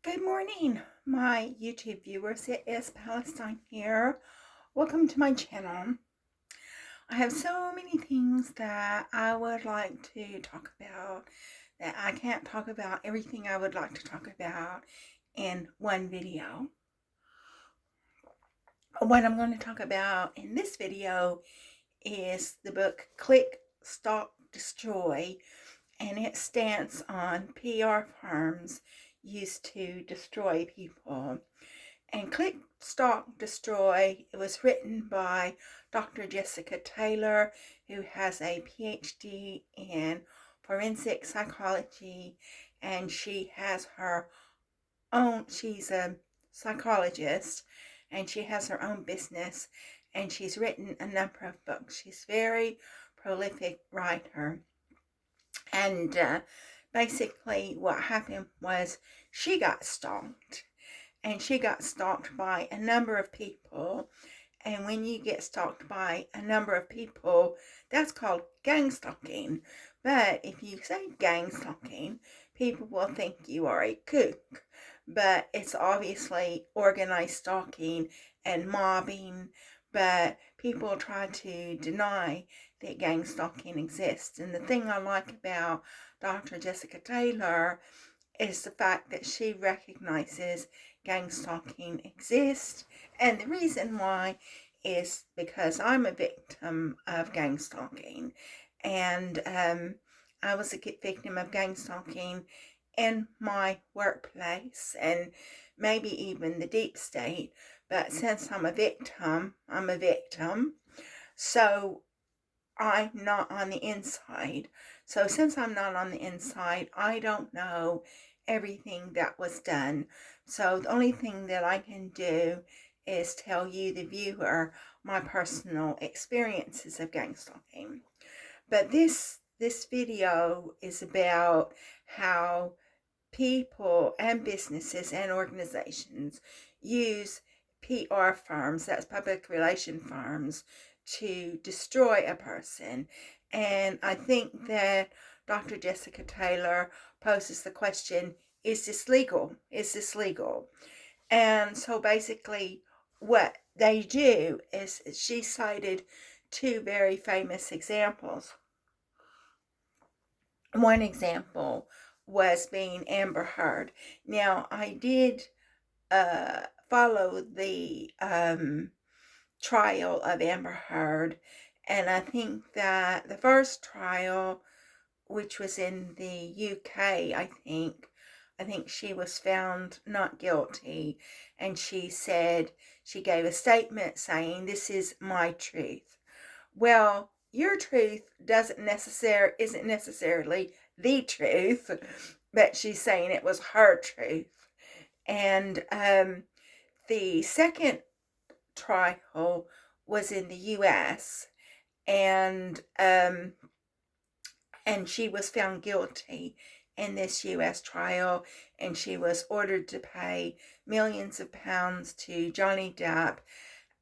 Good morning, my YouTube viewers. It is Palestine here. Welcome to my channel. I have so many things that I would like to talk about that I can't talk about everything I would like to talk about in one video. What I'm going to talk about in this video is the book Click, Stalk, Destroy, and it stands on PR firms used to destroy people. And Click, Stalk, Destroy, it was written by Dr. Jessica Taylor, who has a PhD in forensic psychology, and she has her own, she's a psychologist, and she has her own business, and she's written a number of books. She's a very prolific writer. And basically what happened was she got stalked. And she got stalked by a number of people. And when you get stalked by a number of people, that's called gang stalking. But if you say gang stalking, people will think you are a kook. But it's obviously organized stalking and mobbing. But people try to deny that gang stalking exists. And the thing I like about Dr. Jessica Taylor is the fact that she recognizes gang stalking exists, and the reason why is because I'm a victim of gang stalking, and I was a victim of gang stalking in my workplace and maybe even the deep state. But since I'm a victim, so I'm not on the inside. So since I'm not on the inside, I don't know everything that was done. So the only thing that I can do is tell you, the viewer, my personal experiences of gang stalking. But this video is about how people and businesses and organizations use PR firms, that's public relation firms, to destroy a person. And I think that Dr. Jessica Taylor poses the question, is this legal? Is this legal? And so basically what they do is, she cited two very famous examples. One example was being Amber Heard. Now, I did follow the trial of Amber Heard, and I think that the first trial, which was in the UK, I think she was found not guilty, and she said, she gave a statement saying, "This is my truth." Well, your truth isn't necessarily the truth, but she's saying it was her truth. And the second trial was in the US, and she was found guilty in this US trial, and she was ordered to pay millions of pounds to Johnny Depp.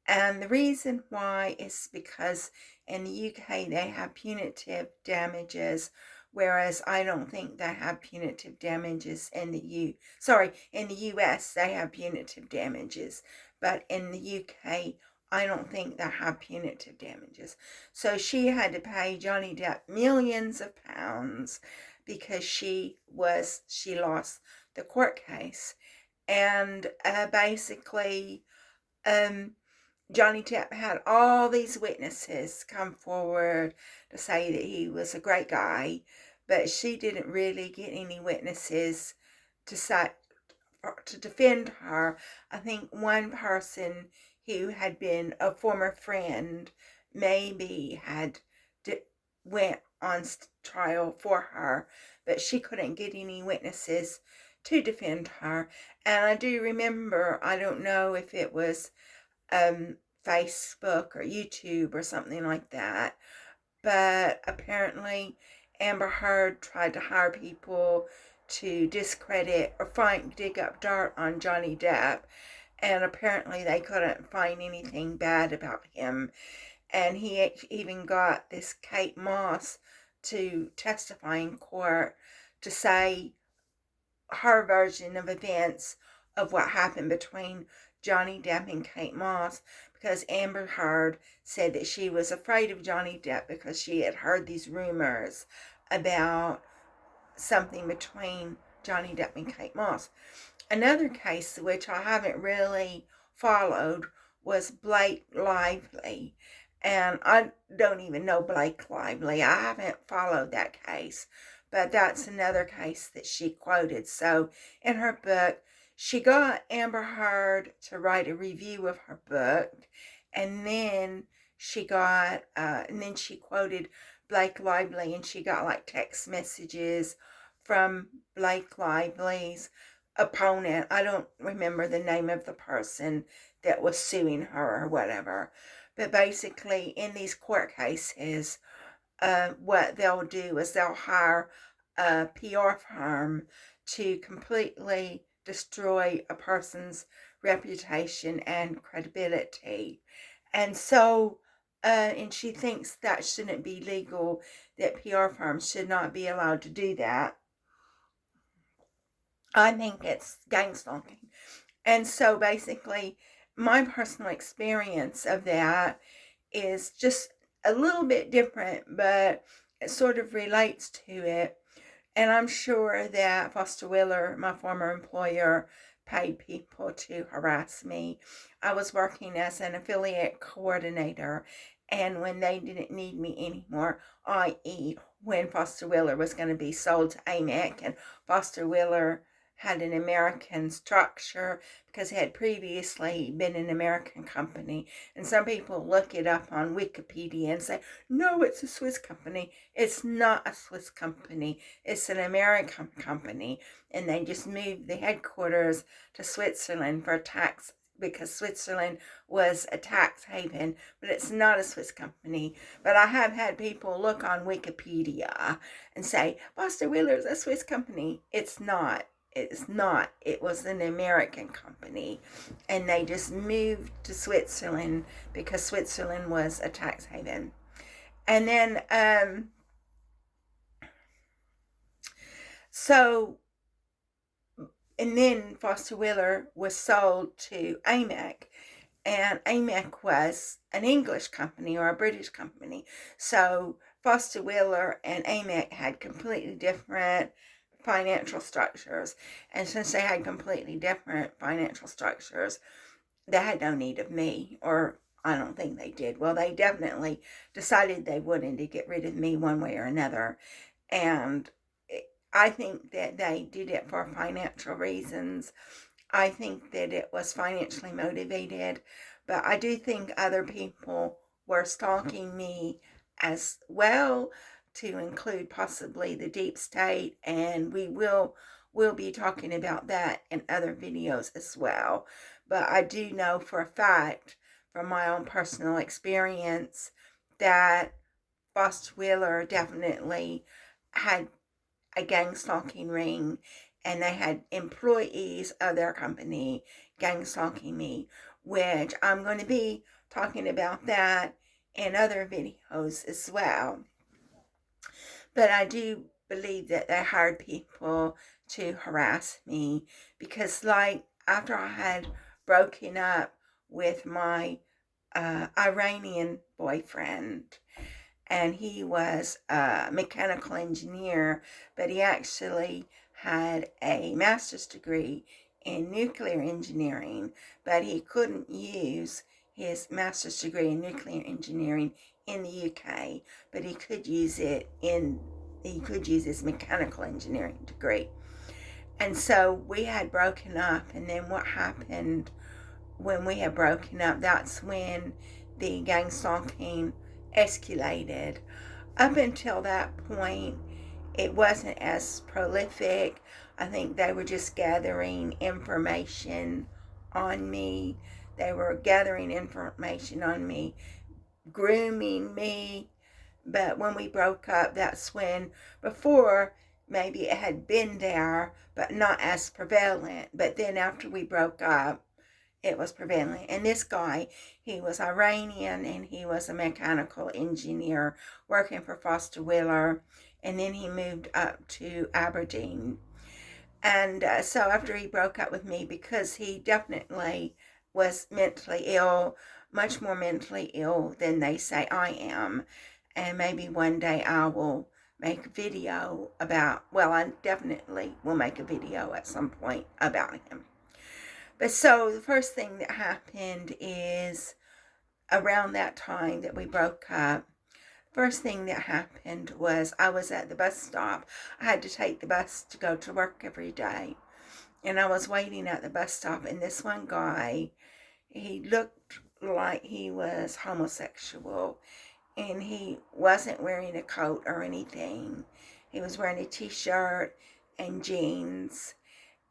And the reason why is because in the UK they have punitive damages, whereas I don't think they have punitive damages in the US they have punitive damages, but in the UK I don't think they have punitive damages. So she had to pay Johnny Depp millions of pounds because she lost the court case. And basically Johnny Depp had all these witnesses come forward to say that he was a great guy, but she didn't really get any witnesses to defend her. I think one person who had been a former friend maybe went on trial for her, but she couldn't get any witnesses to defend her. And I do remember, I don't know if it was Facebook or YouTube or something like that, but apparently Amber Heard tried to hire people to discredit or dig up dirt on Johnny Depp, and apparently they couldn't find anything bad about him. And he even got this Kate Moss to testify in court to say her version of events of what happened between Johnny Depp and Kate Moss, because Amber Heard said that she was afraid of Johnny Depp because she had heard these rumors about something between Johnny Depp and Kate Moss. Another case which I haven't really followed was Blake Lively. And I don't even know Blake Lively. I haven't followed that case. But that's another case that she quoted. So in her book, she got Amber Heard to write a review of her book. And then she quoted Blake Lively, and she got like text messages from Blake Lively's opponent. I don't remember the name of the person that was suing her or whatever. But basically, in these court cases, what they'll do is they'll hire a PR firm to completely destroy a person's reputation and credibility. And so, and she thinks that shouldn't be legal, that PR firms should not be allowed to do that. I think it's gang stalking. And so basically, my personal experience of that is just a little bit different, but it sort of relates to it. And I'm sure that Foster Wheeler, my former employer, paid people to harass me. I was working as an affiliate coordinator, and when they didn't need me anymore, i.e. when Foster Wheeler was going to be sold to AMEC, and Foster Wheeler had an American structure because it had previously been an American company. And some people look it up on Wikipedia and say, no, it's a Swiss company. It's not a Swiss company. It's an American company. And they just moved the headquarters to Switzerland for tax, because Switzerland was a tax haven, but it's not a Swiss company. But I have had people look on Wikipedia and say, Foster Wheeler is a Swiss company. It's not. It's not. It was an American company, and they just moved to Switzerland because Switzerland was a tax haven. And then, Foster Wheeler was sold to AMEC, and AMEC was an English company or a British company. So Foster Wheeler and AMEC had completely different financial structures. And since they had completely different financial structures, they had no need of me, or I don't think they did. Well, they definitely decided they wanted to get rid of me one way or another. And I think that they did it for financial reasons. I think that it was financially motivated, but I do think other people were stalking me as well, to include possibly the deep state, and we'll be talking about that in other videos as well. But I do know for a fact from my own personal experience that Foster Wheeler definitely had a gang stalking ring, and they had employees of their company gang stalking me, which I'm going to be talking about that in other videos as well. But I do believe that they hired people to harass me, because like after I had broken up with my Iranian boyfriend, and he was a mechanical engineer, but he actually had a master's degree in nuclear engineering, but he couldn't use his master's degree in nuclear engineering in the UK, but he could use his mechanical engineering degree. And so we had broken up, and then what happened when we had broken up, that's when the gang stalking escalated. Up until that point, it wasn't as prolific. I think they were just gathering information on me. They were gathering information on me, grooming me. But when we broke up, that's when, before, maybe it had been there, but not as prevalent. But then after we broke up, it was prevalent. And this guy, he was Iranian, and he was a mechanical engineer working for Foster Wheeler. And then he moved up to Aberdeen. And so after he broke up with me, because he definitely was mentally ill, much more mentally ill than they say I am, and maybe one day I will make a video about, well, I definitely will make a video at some point about him. But so the first thing that happened is around that time that we broke up, first thing that happened was I was at the bus stop. I had to take the bus to go to work every day. And I was waiting at the bus stop, and this one guy, he looked like he was homosexual, and he wasn't wearing a coat or anything. He was wearing a t-shirt and jeans,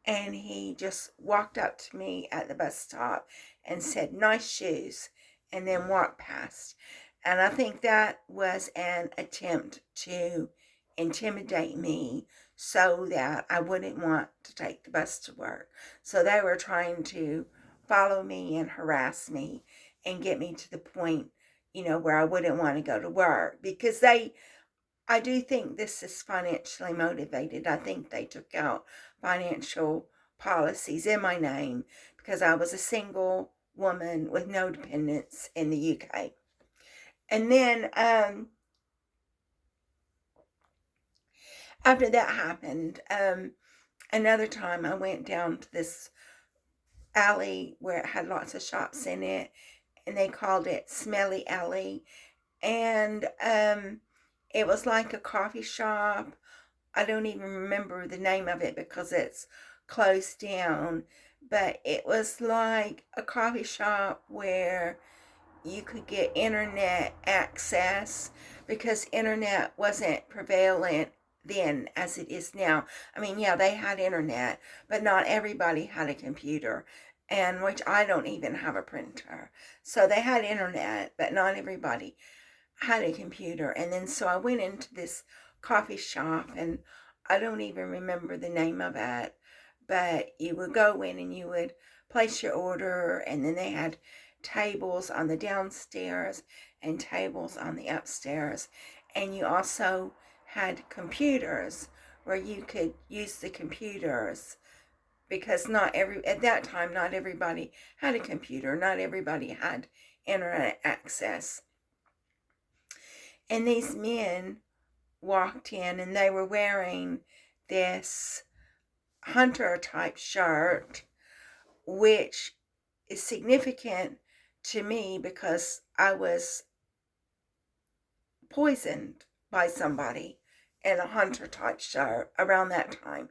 and he just walked up to me at the bus stop and said, "Nice shoes," and then walked past. And I think that was an attempt to intimidate me so that I wouldn't want to take the bus to work. So they were trying to follow me and harass me and get me to the point, where I wouldn't want to go to work, because I do think this is financially motivated. I think they took out financial policies in my name because I was a single woman with no dependents in the UK. And then after that happened, another time I went down to this alley where it had lots of shops in it, and they called it Smelly Alley. And it was like a coffee shop. I don't even remember the name of it because it's closed down, but it was like a coffee shop where you could get internet access, because internet wasn't prevalent then as it is now. I mean, yeah, they had internet, but not everybody had a computer, and which I don't even have a printer. So they had internet, but not everybody had a computer. And then so I went into this coffee shop, and I don't even remember the name of it, but you would go in and you would place your order, and then they had tables on the downstairs and tables on the upstairs, and you also had computers where you could use the computers, because at that time not everybody had a computer, not everybody had internet access. And these men walked in, and they were wearing this hunter type shirt, which is significant to me because I was poisoned by somebody in a hunter type shirt around that time.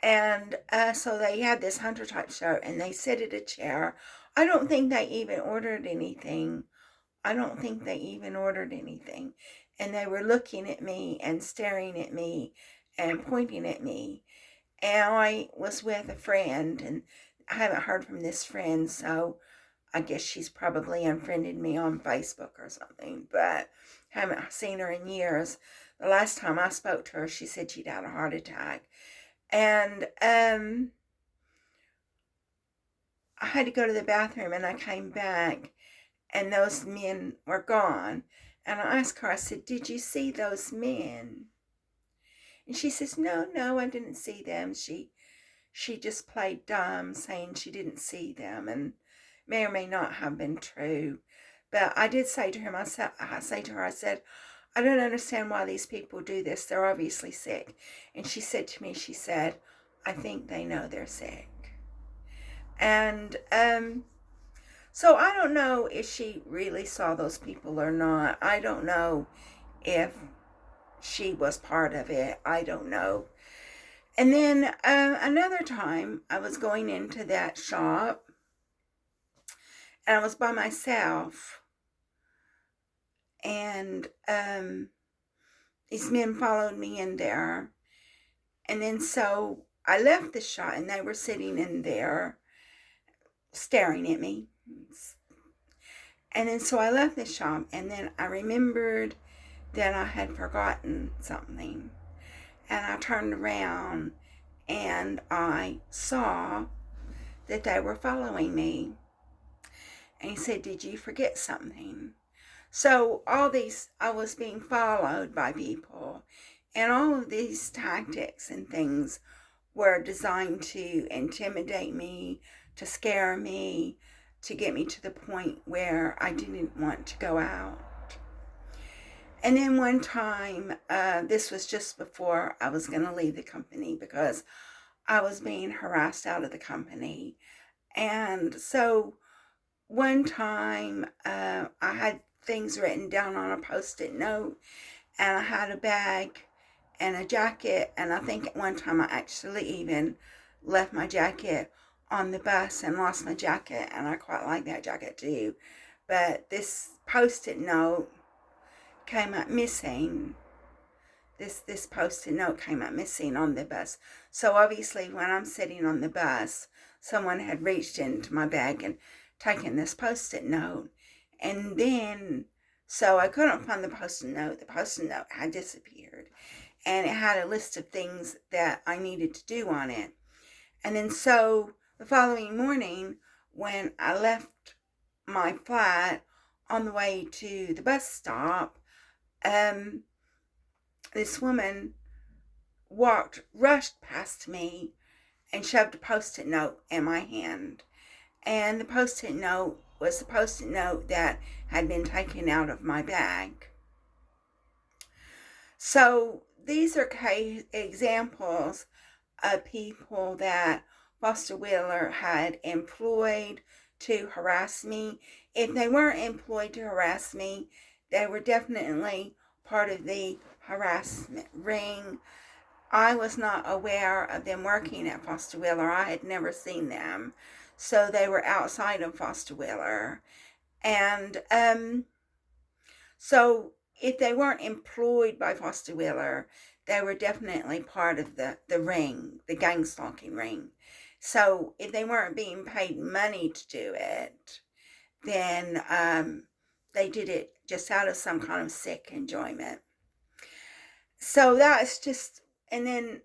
And so they had this hunter type shirt, and they sit at a chair. I don't think they even ordered anything. And they were looking at me and staring at me and pointing at me. And I was with a friend, and I haven't heard from this friend, so I guess she's probably unfriended me on Facebook or something, but haven't seen her in years. The last time I spoke to her, she said she'd had a heart attack. And I had to go to the bathroom, and I came back, and those men were gone. And I asked her, I said, "Did you see those men?" And she says, no, I didn't see them. She just played dumb, saying she didn't see them, and may or may not have been true. But I did say to her, I said, "I don't understand why these people do this. They're obviously sick." And she said to me, "I think they know they're sick." And so I don't know if she really saw those people or not. I don't know if she was part of it. I don't know. And then another time I was going into that shop, and I was by myself, and these men followed me in there. And then so I left the shop, and they were sitting in there staring at me. And then so I left the shop, and then I remembered that I had forgotten something. And I turned around, and I saw that they were following me. And he said, "Did you forget something?" So I was being followed by people, and all of these tactics and things were designed to intimidate me, to scare me, to get me to the point where I didn't want to go out. And then one time, this was just before I was going to leave the company because I was being harassed out of the company. And so one time, I had things written down on a Post-it note, and I had a bag and a jacket, and I think at one time I actually even left my jacket on the bus and lost my jacket, and I quite like that jacket too. But this Post-it note came up missing. This Post-it note came up missing on the bus. So obviously when I'm sitting on the bus, someone had reached into my bag and taken this Post-it note. And then, so I couldn't find the Post-it note. The Post-it note had disappeared. And it had a list of things that I needed to do on it. And then so the following morning, when I left my flat on the way to the bus stop, this woman rushed past me and shoved a Post-it note in my hand. And the Post-it note was the Post-it note that had been taken out of my bag. So these are examples of people that Foster Wheeler had employed to harass me. If they weren't employed to harass me, they were definitely part of the harassment ring. I was not aware of them working at Foster Wheeler. I had never seen them. So they were outside of Foster Wheeler. And so if they weren't employed by Foster Wheeler, they were definitely part of the ring, the gang stalking ring. So if they weren't being paid money to do it, then they did it just out of some kind of sick enjoyment. So that's just, and then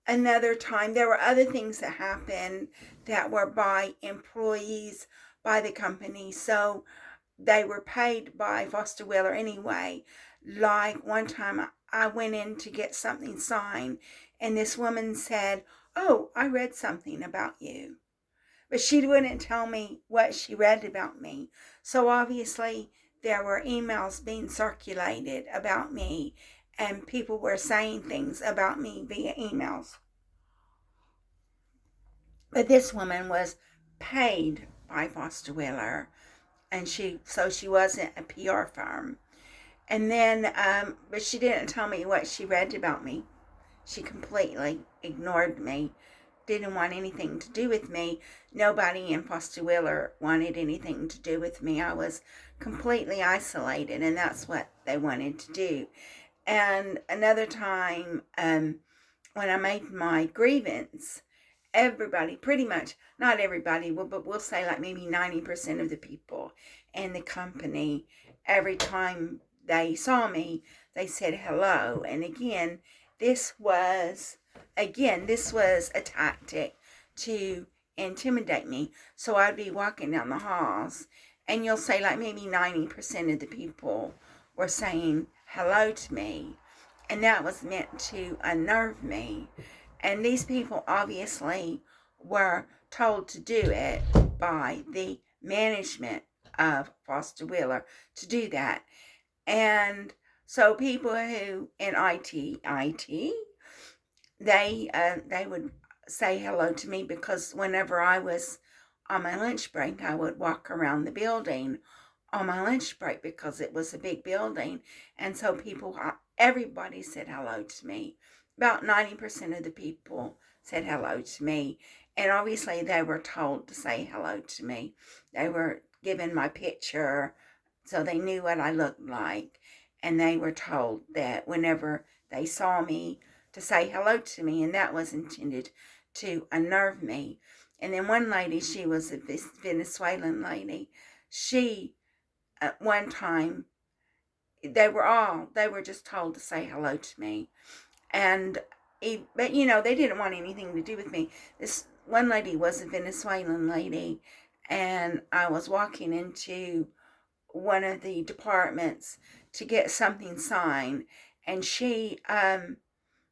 another time, there were other things that happened that were by employees by the company. So they were paid by Foster Wheeler anyway. Like one time I went in to get something signed, and this woman said, "Oh, I read something about you." But she wouldn't tell me what she read about me. So obviously there were emails being circulated about me, and people were saying things about me via emails. But this woman was paid by Foster Wheeler, and she wasn't a PR firm. And then, but she didn't tell me what she read about me. She completely ignored me, didn't want anything to do with me. Nobody in Foster Wheeler wanted anything to do with me. I was completely isolated, and that's what they wanted to do. And another time, when I made my grievance, everybody, pretty much, not everybody, but we'll say like maybe 90% of the people in the company, every time they saw me, they said hello. And again, this was a tactic to intimidate me. So I'd be walking down the halls, and you'll say like maybe 90% of the people were saying hello to me. And that was meant to unnerve me. And these people obviously were told to do it by the management of Foster Wheeler to do that. And so people who in IT, they would say hello to me, because whenever I was on my lunch break, I would walk around the building on my lunch break because it was a big building. And so everybody said hello to me. About 90% of the people said hello to me. And obviously they were told to say hello to me. They were given my picture, so they knew what I looked like. And they were told that whenever they saw me, to say hello to me. And that was intended to unnerve me. And then one lady, she was a Venezuelan lady. She, at one time, they were just told to say hello to me. And but they didn't want anything to do with me. This one lady was a Venezuelan lady, and I was walking into one of the departments to get something signed, and she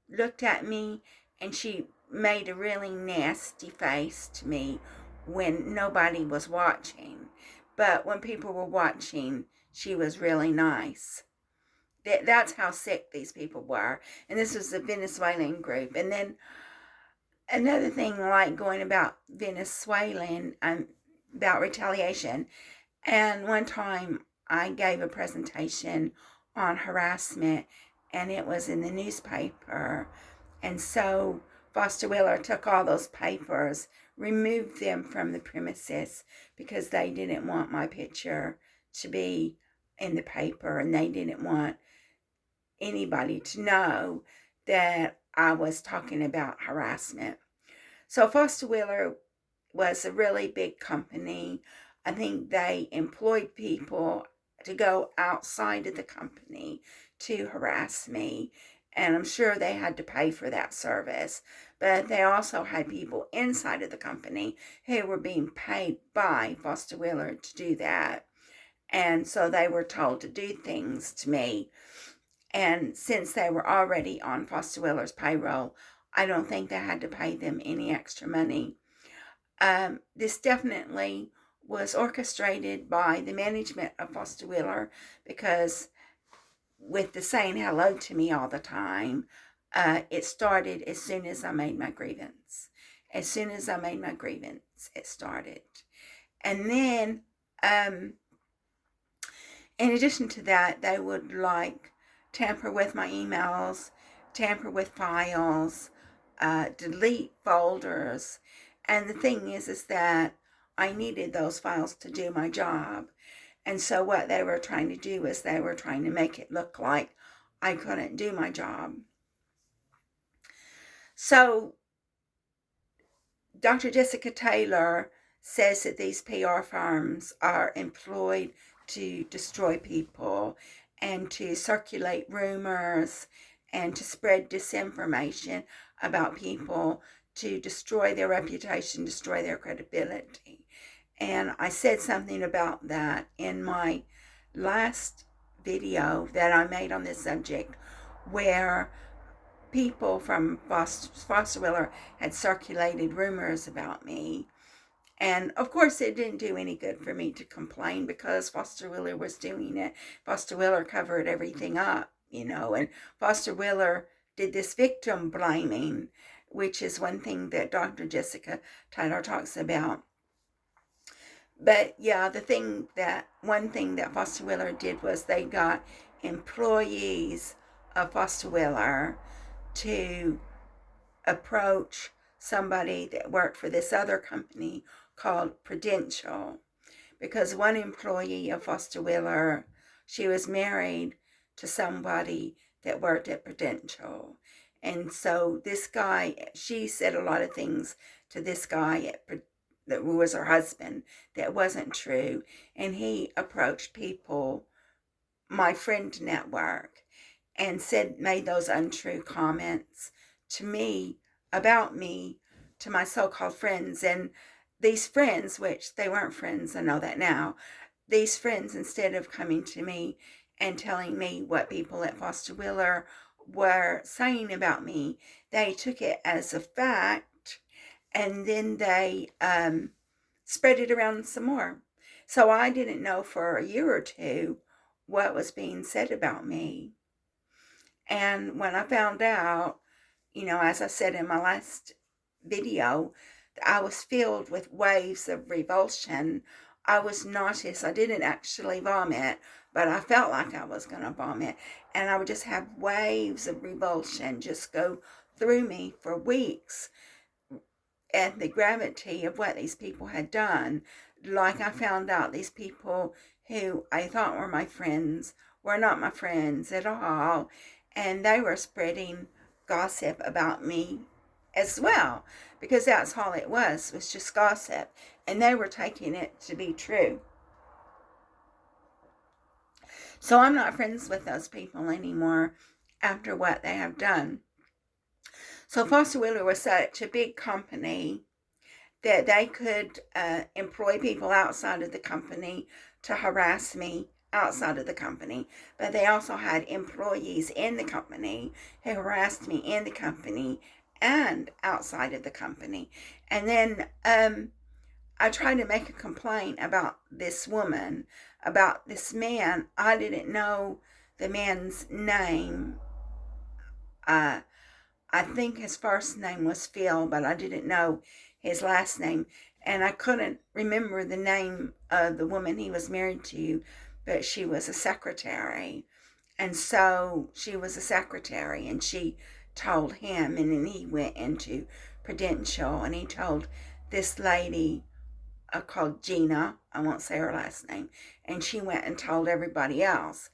looked at me, and she made a really nasty face to me when nobody was watching. But when people were watching, she was really nice. That's how sick these people were. And this was a Venezuelan group. And then another thing, like going about Venezuelan, about retaliation. And one time I gave a presentation on harassment, and it was in the newspaper. And so Foster Wheeler took all those papers, removed them from the premises because they didn't want my picture to be in the paper, and they didn't want anybody to know that I was talking about harassment. So Foster Wheeler was a really big company. I think they employed people to go outside of the company to harass me, and I'm sure they had to pay for that service. But they also had people inside of the company who were being paid by Foster Wheeler to do that. And so they were told to do things to me. And since they were already on Foster Wheeler's payroll, I don't think they had to pay them any extra money. This definitely was orchestrated by the management of Foster Wheeler, because with the saying hello to me all the time, it started as soon as I made my grievance. As soon as I made my grievance, it started. And then, in addition to that, they would tamper with my emails, tamper with files, delete folders. And the thing is that I needed those files to do my job. And so what they were trying to do is they were trying to make it look like I couldn't do my job. So Dr. Jessica Taylor says that these PR firms are employed to destroy people and to circulate rumors and to spread disinformation about people, to destroy their reputation, destroy their credibility. And I said something about that in my last video that I made on this subject, where people from Foster Wheeler had circulated rumors about me. And of course, it didn't do any good for me to complain, because Foster Wheeler was doing it. Foster Wheeler covered everything up, and Foster Wheeler did this victim blaming, which is one thing that Dr. Jessica Taylor talks about. But yeah, one thing that Foster Wheeler did was they got employees of Foster Wheeler to approach somebody that worked for this other company called Prudential, because one employee of Foster Wheeler, she was married to somebody that worked at Prudential. And so this guy, she said a lot of things to this guy that was her husband that wasn't true. And he approached people, my friend network, and made those untrue comments to me, about me, to my so-called friends. And these friends, which they weren't friends, I know that now, these friends, instead of coming to me and telling me what people at Foster Wheeler were saying about me, they took it as a fact, and then they spread it around some more. So I didn't know for a year or two what was being said about me. And when I found out, as I said in my last video, I was filled with waves of revulsion. I was nauseous. I didn't actually vomit, but I felt like I was going to vomit. And I would just have waves of revulsion just go through me for weeks. And the gravity of what these people had done, like I found out these people who I thought were my friends were not my friends at all. And they were spreading gossip about me as well, because that's all it was just gossip, and they were taking it to be true. So I'm not friends with those people anymore after what they have done. So Foster Wheeler was such a big company that they could employ people outside of the company to harass me outside of the company, but they also had employees in the company who harassed me in the company and outside of the company. And then I tried to make a complaint about this woman, about this man. I didn't know the man's name. I think his first name was Phil, but I didn't know his last name. And I couldn't remember the name of the woman he was married to, but she was a secretary. And so she was a secretary, and she told him, and then he went into Prudential, and he told this lady called Gina, I won't say her last name, and she went and told everybody else.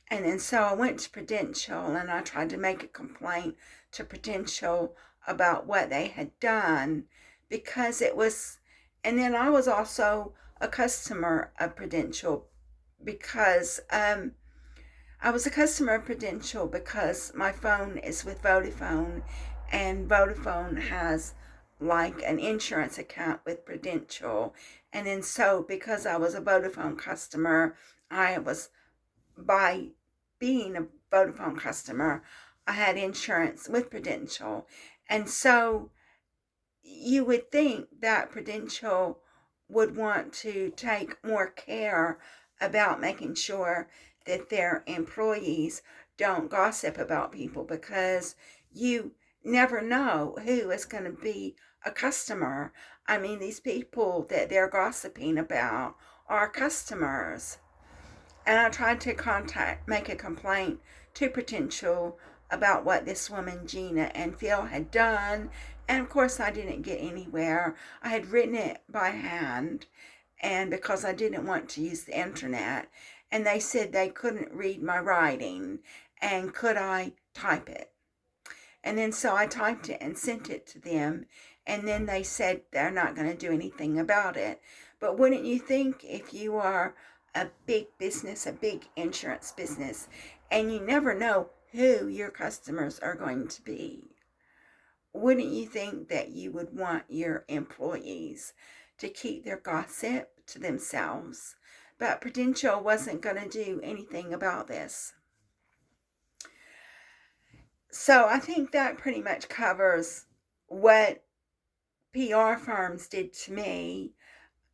And then so I went to Prudential, and I tried to make a complaint to Prudential about what they had done, because it was, and then I was also a customer of Prudential, because I was a customer of Prudential because my phone is with Vodafone, and Vodafone has like an insurance account with Prudential. And then so because I was a Vodafone customer, I was, by being a Vodafone customer, I had insurance with Prudential. And so you would think that Prudential would want to take more care about making sure that their employees don't gossip about people, because you never know who is going to be a customer. I mean, these people that they're gossiping about are customers. And I tried to make a complaint to Prudential about what this woman Gina and Phil had done, and of course I didn't get anywhere. I had written it by hand, and because I didn't want to use the internet, and they said they couldn't read my writing, and could I type it? And then so I typed it and sent it to them, and then they said they're not going to do anything about it. But wouldn't you think, if you are a big business, a big insurance business, and you never know who your customers are going to be, wouldn't you think that you would want your employees to keep their gossip to themselves? But Prudential wasn't going to do anything about this. So I think that pretty much covers what PR firms did to me.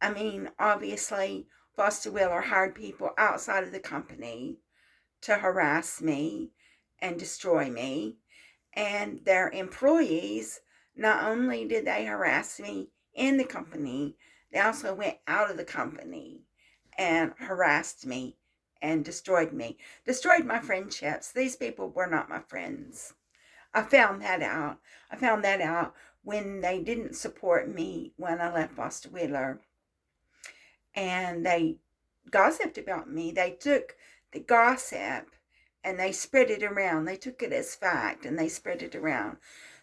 I mean, obviously, Foster Wheeler hired people outside of the company to harass me and destroy me. And their employees, not only did they harass me in the company, they also went out of the company and harassed me and destroyed me. Destroyed my friendships. These people were not my friends. I found that out. I found that out when they didn't support me when I left Foster Wheeler. And they gossiped about me. They took the gossip and they spread it around. They took it as fact and they spread it around.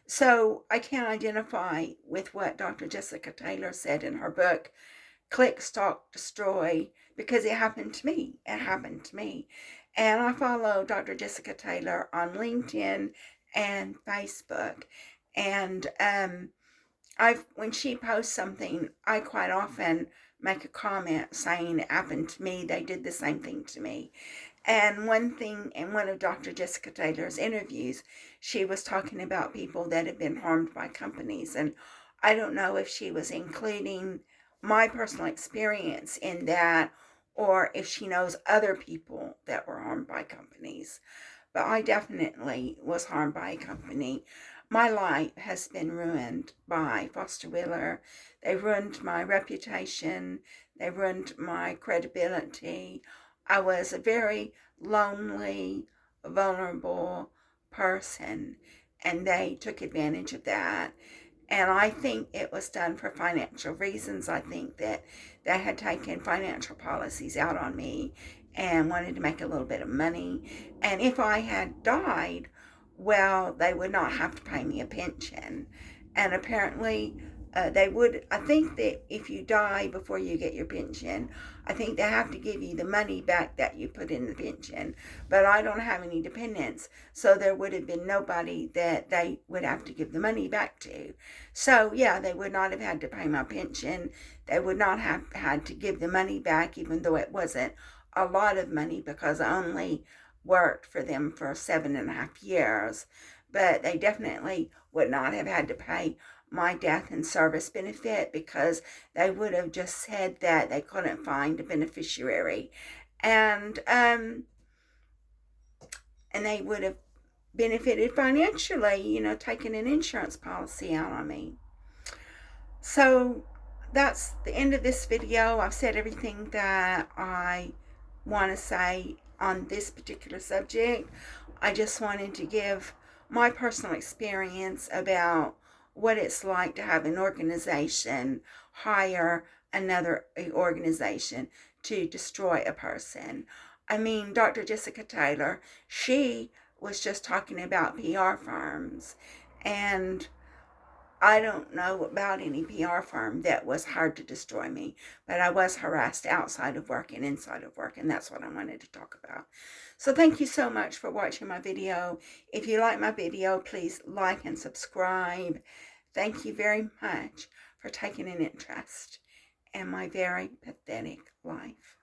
So I can identify with what Dr. Jessica Taylor said in her book, Click, Stalk, Destroy, because it happened to me. It happened to me. And I follow Dr. Jessica Taylor on LinkedIn and Facebook. And when she posts something, I quite often make a comment saying it happened to me. They did the same thing to me. And one thing, in one of Dr. Jessica Taylor's interviews, she was talking about people that have been harmed by companies. And I don't know if she was including my personal experience in that, or if she knows other people that were harmed by companies. But I definitely was harmed by a company. My life has been ruined by Foster Wheeler. They ruined my reputation. They ruined my credibility. I was a very lonely, vulnerable person, and they took advantage of that. And I think it was done for financial reasons. I think that they had taken financial policies out on me and wanted to make a little bit of money. And if I had died, well, they would not have to pay me a pension. And apparently they would. I think that if you die before you get your pension, I think they have to give you the money back that you put in the pension. But I don't have any dependents, so there would have been nobody that they would have to give the money back to. So yeah, they would not have had to pay my pension. They would not have had to give the money back, even though it wasn't a lot of money, because I only worked for them for 7.5 years. But they definitely would not have had to pay my death and service benefit, because they would have just said that they couldn't find a beneficiary, and they would have benefited financially, taking an insurance policy out on me. So that's the end of this video. I've said everything that I want to say on this particular subject. I just wanted to give my personal experience about what it's like to have an organization hire another organization to destroy a person. I mean, Dr. Jessica Taylor, she was just talking about PR firms, and I don't know about any PR firm that was hard to destroy me, but I was harassed outside of work and inside of work, and that's what I wanted to talk about. So thank you so much for watching my video. If you like my video, please like and subscribe. Thank you very much for taking an interest in my very pathetic life.